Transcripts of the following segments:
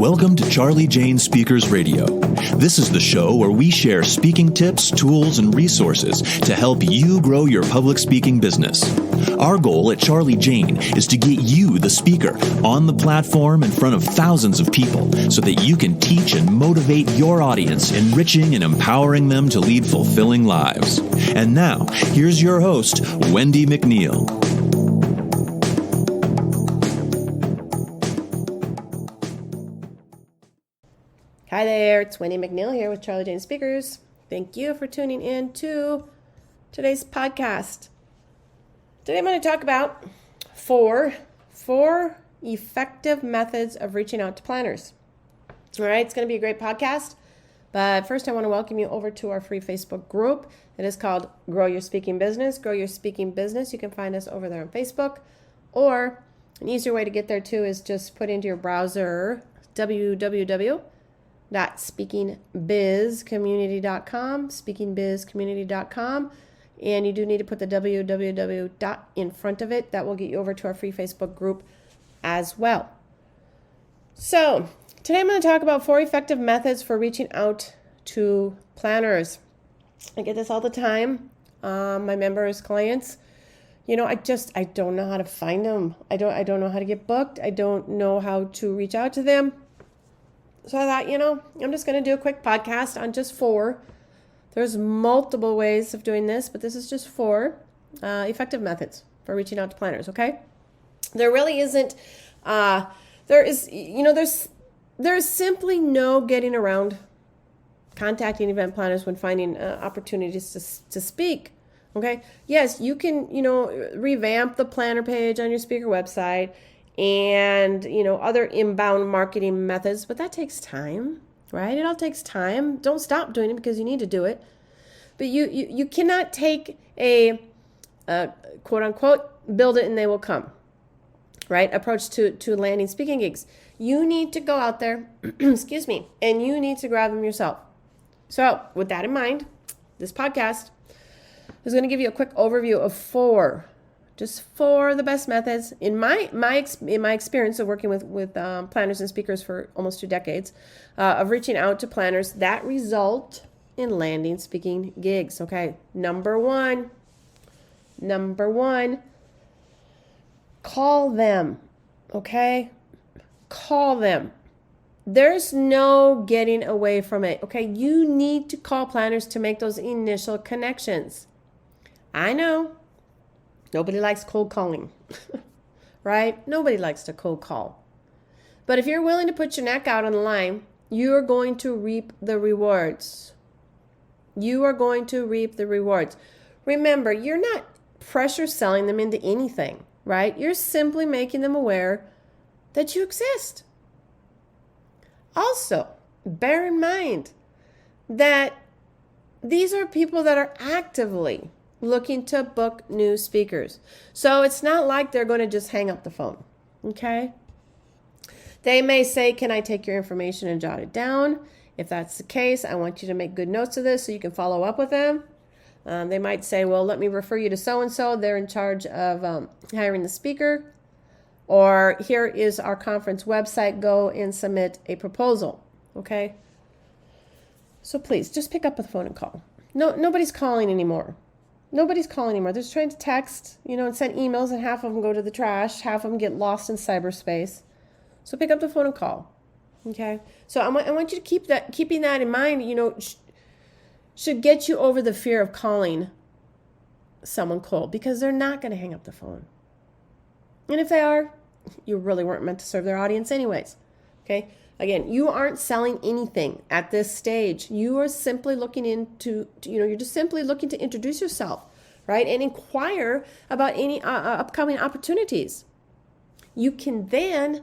Welcome to Charlie Jane Speakers Radio. This is the show where we share speaking tips, tools, and resources to help you grow your public speaking business. Our goal at Charlie Jane is to get you, the speaker, on the platform in front of thousands of people so that you can teach and motivate your audience, enriching and empowering them to lead fulfilling lives. And now, here's your host, Wendi McNeil. Hi there, it's Wendi McNeil here with Charlie Jane Speakers. Thank you for tuning in to today's podcast. Today I'm going to talk about four effective methods of reaching out to planners. All right, it's going to be a great podcast, but first I want to welcome you over to our free Facebook group. It is called Grow Your Speaking Business. Grow Your Speaking Business. You can find us over there on Facebook, or an easier way to get there too is just put into your browser www.speakingbizcommunity.com, and you do need to put the www in front of it. That will get you over to our free Facebook group as well. So today I'm going to talk about 4 effective methods for reaching out to planners. I get this all the time. My members, clients, I don't know how to find them. I don't know how to get booked. I don't know how to reach out to them. So I thought, I'm just going to do a quick podcast on just 4. There's multiple ways of doing this, but this is just 4 effective methods for reaching out to planners, okay? There really isn't, there's simply no getting around contacting event planners when finding opportunities to speak, okay? Yes, you can, revamp the planner page on your speaker website and, other inbound marketing methods, but that takes time, right? It all takes time. Don't stop doing it because you need to do it. But you cannot take a quote unquote, build it and they will come, right? Approach to landing speaking gigs. You need to go out there, excuse me, and you need to grab them yourself. So with that in mind, this podcast is going to give you a quick overview of 4 of the best methods in my experience of working with planners and speakers for almost 2 decades of reaching out to planners that result in landing speaking gigs. Okay, number one, call them. Okay, call them. There's no getting away from it. Okay, you need to call planners to make those initial connections. I know. Nobody likes cold calling, right? Nobody likes to cold call. But if you're willing to put your neck out on the line, you're going to reap the rewards. You are going to reap the rewards. Remember, you're not pressure selling them into anything, right? You're simply making them aware that you exist. Also, bear in mind that these are people that are actively looking to book new speakers. So it's not like they're going to just hang up the phone, okay? They may say, can I take your information and jot it down? If that's the case, I want you to make good notes of this so you can follow up with them. They might say, well, let me refer you to so-and-so. They're in charge of hiring the speaker. Or here is our conference website. Go and submit a proposal, okay? So please, just pick up the phone and call. Nobody's calling anymore. Nobody's calling anymore. They're just trying to text, and send emails, and half of them go to the trash. Half of them get lost in cyberspace. So pick up the phone and call. Okay. So I want you to keeping that in mind. Should get you over the fear of calling someone cold because they're not going to hang up the phone. And if they are, you really weren't meant to serve their audience anyways. Okay. Again, you aren't selling anything at this stage. You are simply looking you're just simply looking to introduce yourself, right? And inquire about any upcoming opportunities. You can then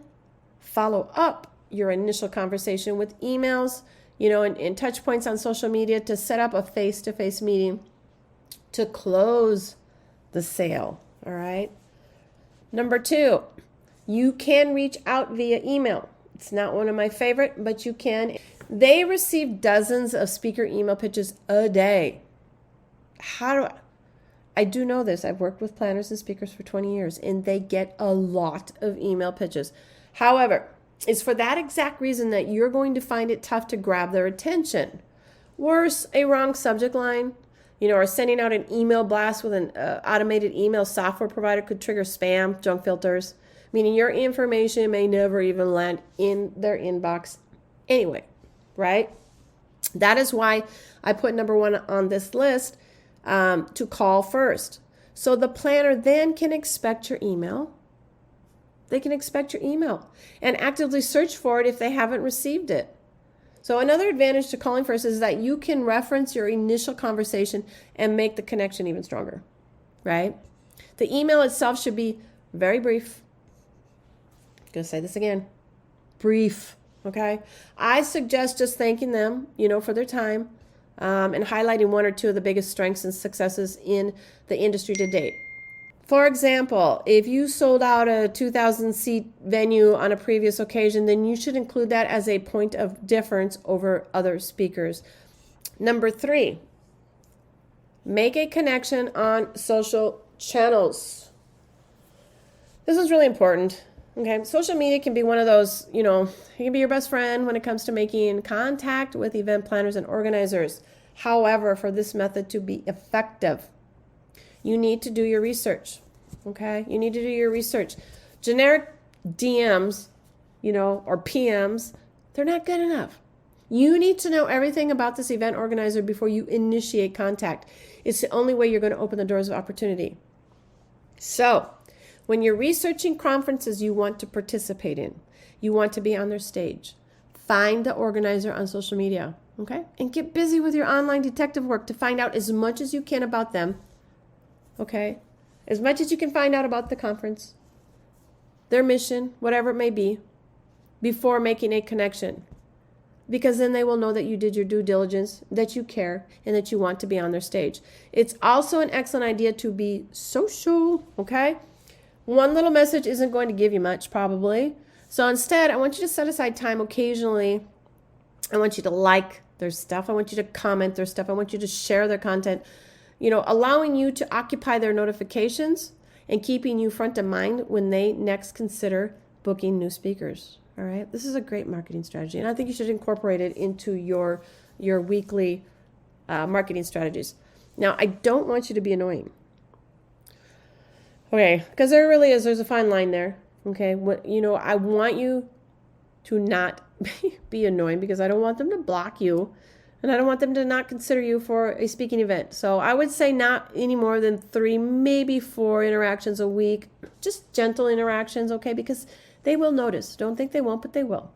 follow up your initial conversation with emails, and touch points on social media to set up a face-to-face meeting to close the sale, all right? Number 2, you can reach out via email. It's not one of my favorite, but you can. They receive dozens of speaker email pitches a day. I do know this. I've worked with planners and speakers for 20 years, and they get a lot of email pitches. However, is for that exact reason that you're going to find it tough to grab their attention. Worse, a wrong subject line, or sending out an email blast with an automated email software provider could trigger spam, junk filters, meaning your information may never even land in their inbox anyway, right? That is why I put number 1 on this list, to call first. So the planner then can expect your email. They can expect your email and actively search for it if they haven't received it. So another advantage to calling first is that you can reference your initial conversation and make the connection even stronger, right? The email itself should be very brief. I'm going to say this again. Brief, okay? I suggest just thanking them, for their time, and highlighting 1 or 2 of the biggest strengths and successes in the industry to date. For example, if you sold out a 2,000-seat venue on a previous occasion, then you should include that as a point of difference over other speakers. Number 3, make a connection on social channels. This is really important. Okay, social media can be one of those, it can be your best friend when it comes to making contact with event planners and organizers. However, for this method to be effective, you need to do your research, okay? You need to do your research. Generic DMs, or PMs, they're not good enough. You need to know everything about this event organizer before you initiate contact. It's the only way you're going to open the doors of opportunity. So, when you're researching conferences you want to participate in, you want to be on their stage, find the organizer on social media, okay? And get busy with your online detective work to find out as much as you can about them. Okay, as much as you can find out about the conference, their mission, whatever it may be, before making a connection. Because then they will know that you did your due diligence, that you care, and that you want to be on their stage. It's also an excellent idea to be social, okay? One little message isn't going to give you much, probably. So instead, I want you to set aside time occasionally. I want you to like their stuff. I want you to comment their stuff. I want you to share their content. Allowing you to occupy their notifications and keeping you front of mind when they next consider booking new speakers. All right. This is a great marketing strategy, and I think you should incorporate it into your weekly marketing strategies. Now, I don't want you to be annoying. Okay, because there's a fine line there. Okay, I want you to not be annoying because I don't want them to block you. And I don't want them to not consider you for a speaking event. So I would say not any more than 3, maybe 4 interactions a week. Just gentle interactions, okay? Because they will notice. Don't think they won't, but they will.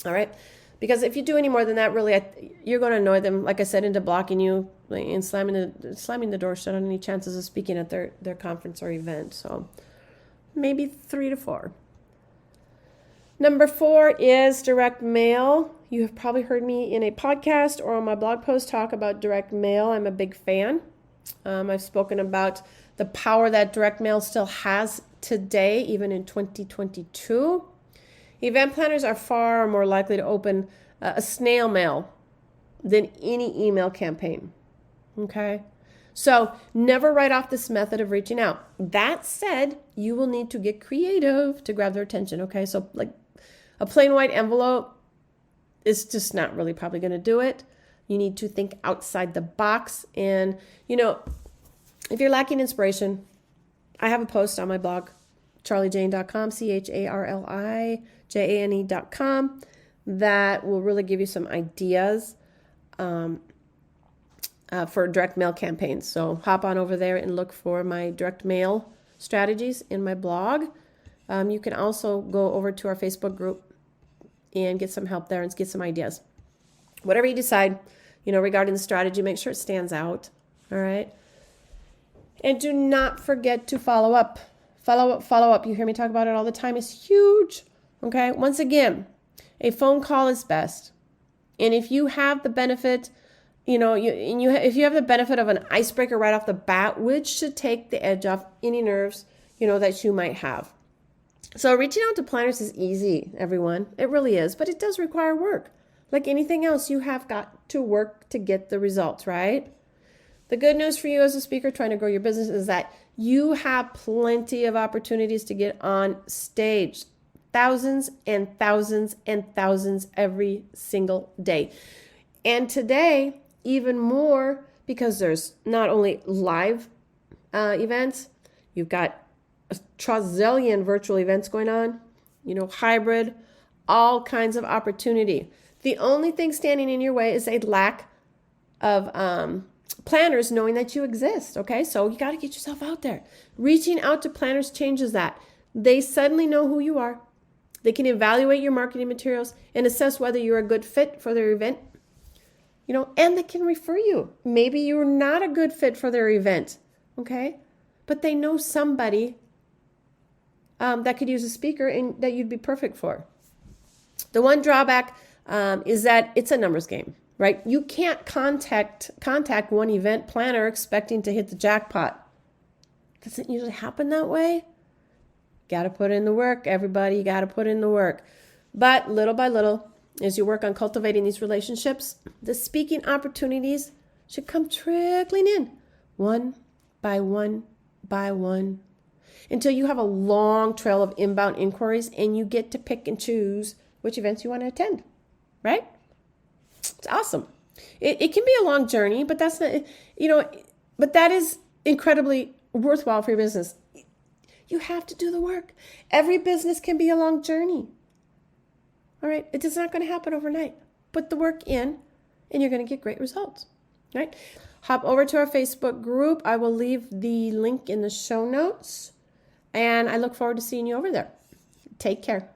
All right? Because if you do any more than that, really, you're going to annoy them, like I said, into blocking you and slamming the door shut on any chances of speaking at their conference or event. So maybe 3 to 4. Number 4 is direct mail. You have probably heard me in a podcast or on my blog post talk about direct mail. I'm a big fan. I've spoken about the power that direct mail still has today, even in 2022. Event planners are far more likely to open a snail mail than any email campaign. Okay? So never write off this method of reaching out. That said, you will need to get creative to grab their attention. Okay? So like a plain white envelope is just not really probably going to do it. You need to think outside the box. And, if you're lacking inspiration, I have a post on my blog, charliejane.com, CharlieJane.com, that will really give you some ideas for direct mail campaigns. So hop on over there and look for my direct mail strategies in my blog. You can also go over to our Facebook group and get some help there and get some ideas. Whatever you decide, regarding the strategy, make sure it stands out. All right. And do not forget to follow up. Follow up. You hear me talk about it all the time. It's huge. Okay. Once again, a phone call is best. And if you have the benefit, if you have the benefit of an icebreaker right off the bat, which should take the edge off any nerves, that you might have. So reaching out to planners is easy, everyone. It really is, but it does require work. Like anything else, you have got to work to get the results, right? The good news for you as a speaker trying to grow your business is that you have plenty of opportunities to get on stage. thousands and thousands and thousands every single day. And today, even more, because there's not only live events, you've got a trazillion virtual events going on, hybrid, all kinds of opportunity. The only thing standing in your way is a lack of planners knowing that you exist, okay? So you got to get yourself out there. Reaching out to planners changes that. They suddenly know who you are. They can evaluate your marketing materials and assess whether you're a good fit for their event, and they can refer you. Maybe you're not a good fit for their event, okay? But they know somebody that could use a speaker and that you'd be perfect for. The one drawback is that it's a numbers game, right? You can't contact one event planner expecting to hit the jackpot. Doesn't usually happen that way. Got to put in the work, everybody. You got to put in the work. But little by little, as you work on cultivating these relationships, the speaking opportunities should come trickling in, one by one by one, until you have a long trail of inbound inquiries and you get to pick and choose which events you want to attend, right? It's awesome. It can be a long journey, but that's not, but that is incredibly worthwhile for your business. You have to do the work. Every business can be a long journey. All right. It is not going to happen overnight. Put the work in and you're going to get great results. Right? Hop over to our Facebook group. I will leave the link in the show notes. And I look forward to seeing you over there. Take care.